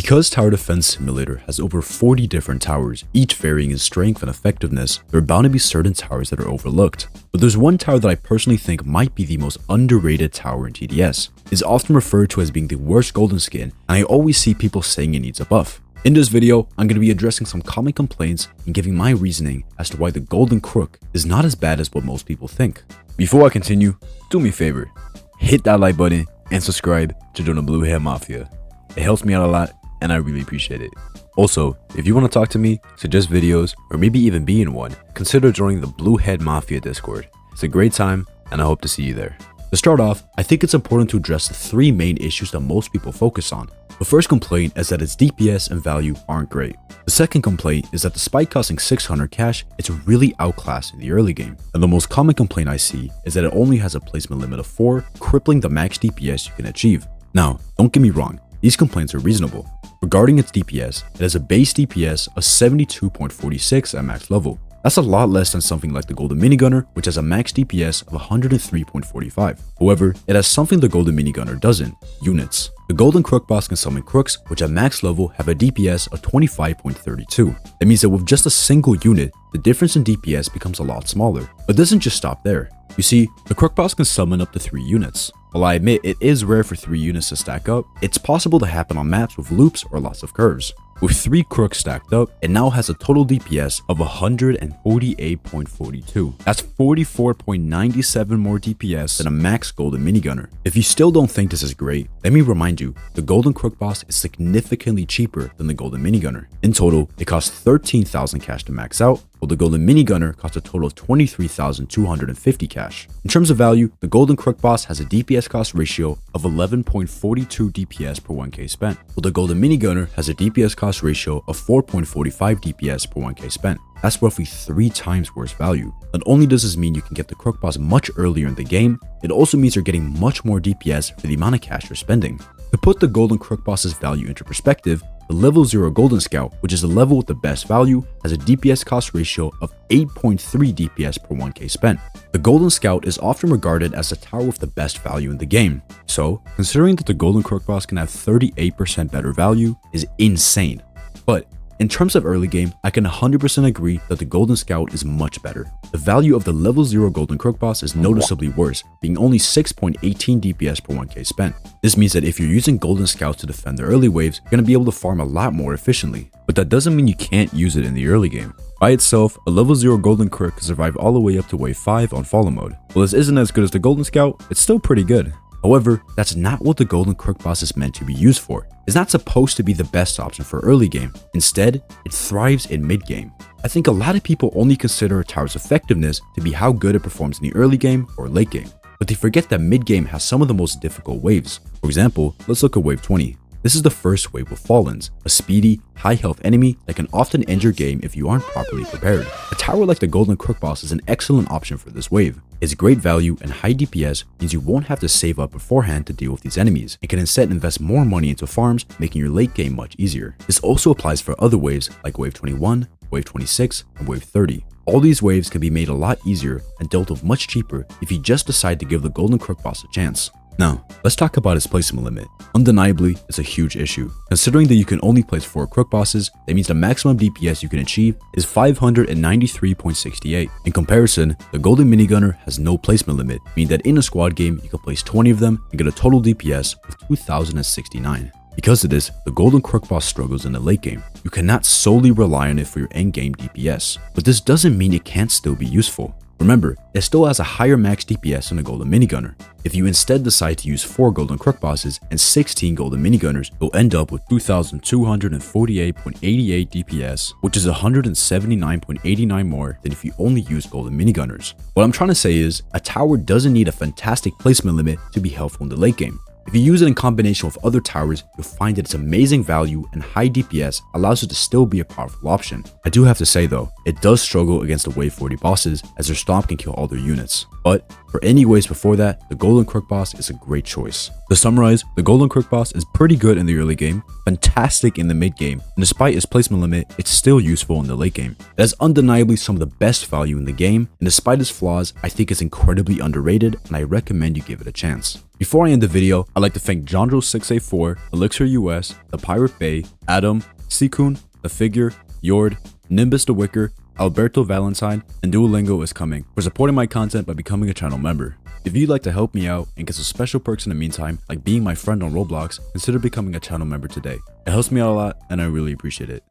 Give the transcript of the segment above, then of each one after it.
Because Tower Defense Simulator has over 40 different towers, each varying in strength and effectiveness, there are bound to be certain towers that are overlooked. But there's one tower that I personally think might be the most underrated tower in TDS. It is often referred to as being the worst golden skin, and I always see people saying it needs a buff. In this video, I'm going to be addressing some common complaints and giving my reasoning as to why the Golden Crook is not as bad as what most people think. Before I continue, do me a favor, hit that like button and subscribe to join the Blue Head Mafia. It helps me out a lot, and I really appreciate it. Also, if you want to talk to me, suggest videos, or maybe even be in one, consider joining the Blue Head Mafia Discord. It's a great time, and I hope to see you there. To start off, I think it's important to address the three main issues that most people focus on. The first complaint is that its DPS and value aren't great. The second complaint is that despite costing 600 cash, it's really outclassed in the early game. And the most common complaint I see is that it only has a placement limit of 4, crippling the max DPS you can achieve. Now, don't get me wrong, these complaints are reasonable. Regarding its DPS, it has a base DPS of 72.46 at max level. That's a lot less than something like the Golden Minigunner, which has a max DPS of 103.45. However, it has something the Golden Minigunner doesn't: units. The Golden Crook Boss can summon crooks, which at max level have a DPS of 25.32. That means that with just a single unit, the difference in DPS becomes a lot smaller. But it doesn't just stop there. You see, the Crook Boss can summon up to 3 units. While I admit it is rare for 3 units to stack up, it's possible to happen on maps with loops or lots of curves. With 3 crooks stacked up, it now has a total DPS of 148.42. That's 44.97 more DPS than a max Golden Minigunner. If you still don't think this is great, let me remind you, the Golden Crook Boss is significantly cheaper than the Golden Minigunner. In total, it costs 13,000 cash to max out, while the Golden Minigunner costs a total of 23,250 cash. In terms of value, the Golden Crook Boss has a DPS cost ratio of 11.42 DPS per 1k spent, while the Golden Minigunner has a DPS cost ratio of 4.45 DPS per 1k spent. That's roughly 3 times worse value. Not only does this mean you can get the Crook Boss much earlier in the game, it also means you're getting much more DPS for the amount of cash you're spending. To put the Golden Crook Boss's value into perspective, the level 0 Golden Scout, which is the level with the best value, has a DPS cost ratio of 8.3 DPS per 1k spent. The Golden Scout is often regarded as the tower with the best value in the game. So, considering that the Golden Crook Boss can have 38% better value is insane. But in terms of early game, I can 100% agree that the Golden Scout is much better. The value of the level 0 Golden Crook Boss is noticeably worse, being only 6.18 DPS per 1k spent. This means that if you're using Golden Scouts to defend the early waves, you're going to be able to farm a lot more efficiently. But that doesn't mean you can't use it in the early game. By itself, a level 0 Golden Crook can survive all the way up to wave 5 on follow mode. While this isn't as good as the Golden Scout, it's still pretty good. However, that's not what the Golden Crook Boss is meant to be used for. It's not supposed to be the best option for early game. Instead, it thrives in mid game. I think a lot of people only consider a tower's effectiveness to be how good it performs in the early game or late game, but they forget that mid game has some of the most difficult waves. For example, let's look at wave 20. This is the first wave with Fallens, a speedy, high health enemy that can often end your game if you aren't properly prepared. A tower like the Golden Crook Boss is an excellent option for this wave. Its great value and high DPS means you won't have to save up beforehand to deal with these enemies, and can instead invest more money into farms, making your late game much easier. This also applies for other waves like wave 21, wave 26, and wave 30. All these waves can be made a lot easier and dealt with much cheaper if you just decide to give the Golden Crook Boss a chance. Now, let's talk about its placement limit. Undeniably, it's a huge issue. Considering that you can only place 4 Crook Bosses, that means the maximum DPS you can achieve is 593.68. In comparison, the Golden Minigunner has no placement limit, meaning that in a squad game, you can place 20 of them and get a total DPS of 2,069. Because of this, the Golden Crook Boss struggles in the late game. You cannot solely rely on it for your end game DPS, but this doesn't mean it can't still be useful. Remember, it still has a higher max DPS than a Golden Minigunner. If you instead decide to use 4 Golden Crook Bosses and 16 Golden Minigunners, you'll end up with 2,248.88 DPS, which is 179.89 more than if you only use Golden Minigunners. What I'm trying to say is, a tower doesn't need a fantastic placement limit to be helpful in the late game. If you use it in combination with other towers, you'll find that its amazing value and high DPS allows it to still be a powerful option. I do have to say though, it does struggle against the wave 40 bosses as their stomp can kill all their units. But for any waves before that, the Golden Crook Boss is a great choice. To summarize, the Golden Crook Boss is pretty good in the early game, fantastic in the mid game, and despite its placement limit, it's still useful in the late game. It has undeniably some of the best value in the game, and despite its flaws, I think it's incredibly underrated, and I recommend you give it a chance. Before I end the video, I'd like to thank Jondro684, Elixir US, The Pirate Bay, Adam, Sikun, The Figure, Yord, Nimbus the Wicker, Alberto Valentine, and Duolingo is coming for supporting my content by becoming a channel member. If you'd like to help me out and get some special perks in the meantime, like being my friend on Roblox, consider becoming a channel member today. It helps me out a lot and I really appreciate it.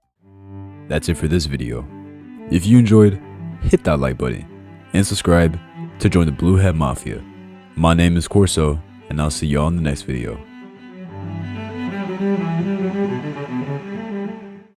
That's it for this video. If you enjoyed, hit that like button and subscribe to join the Blue Head Mafia. My name is CORSO and I'll see y'all in the next video.